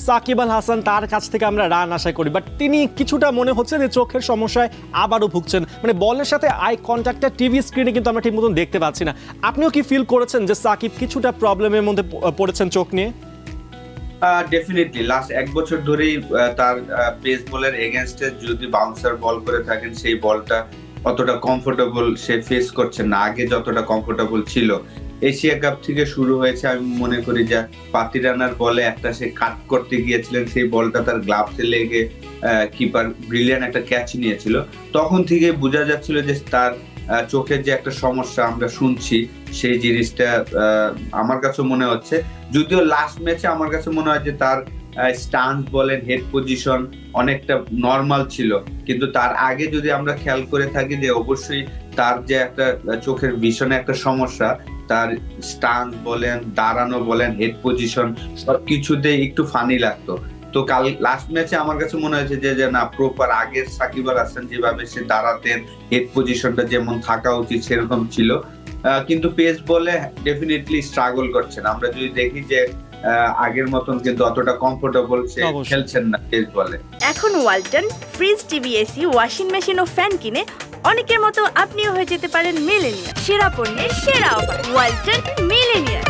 সাকিব আল হাসান তার কাছ থেকে আমরা রান আশা করি, বাট তিনি কিছুটা মনে হচ্ছে যে চোখের সমস্যায় আবারও ভুগছেন। মানে বলের সাথে আই কন্ট্যাক্টটা টিভি স্ক্রিনে কিন্তু আমরা ঠিক মতন দেখতে পাচ্ছি না। আপনিও কি ফিল করেছেন যে সাকিব কিছুটা প্রবলেমের মধ্যে পড়েছেন চোখ নিয়ে? ডেফিনেটলি লাস্ট 1 বছর ধরেই তার পেস বলের এগেনস্টে যদি বাউন্সার বল করে থাকেন, সেই বলটা অতটা কমফোর্টেবল সে ফেস করছেন না, আগে যতটা কমফোর্টেবল ছিল। এশিয়া কাপ থেকে শুরু হয়েছে, আমি মনে করি যে পাতিরানার বলে একটা সে কাট করতে গিয়েছিলেন, সেই বলটা তার গ্লাভসে লেগে কিপার ব্রিলিয়ান্ট একটা ক্যাচ নিয়েছিল। তখন থেকে বোঝা যাচ্ছিল যে তার চোখের যে একটা সমস্যা আমরা শুনছি, সেই জিনিসটা আমার কাছে মনে হচ্ছে। যদিও লাস্ট ম্যাচে আমার কাছে মনে হয় যে তার স্টান্স বলেন, হেড পজিশন অনেকটা নর্মাল ছিল, কিন্তু তার আগে যদি আমরা খেয়াল করে থাকি যে অবশ্যই তার যে একটা চোখের ভিশনে একটা সমস্যা, তার স্টান্স বলেন, দাঁড়ানো বলেন, হেড পজিশন সবকিছুতে একটু ফানি লাগতো। তো কাল লাস্ট ম্যাচে আমার কাছে মনে হয়েছে যে না, প্রপার আগের সাকিব আল হাসান যেভাবে সে দাঁড়াতেন, হেড পজিশনটা যেমন থাকা উচিত সেরকম ছিল। কিন্তু পেস বলে ডেফিনেটলি স্ট্রাগল করছেন। আমরা যদি দেখি যে আগের মতন কিন্তু অতটা কমফোর্টেবল সে খেলছেন না পেস বলে। এখন Walton fridge, TV, AC, washing machine ও ফ্যান কিনে অনেকের মতো আপনিও হয়ে যেতে পারেন মিলেনিয়ার। সেরা পণ্যের সেরা অফার, ওয়ালটন মিলেনিয়ার।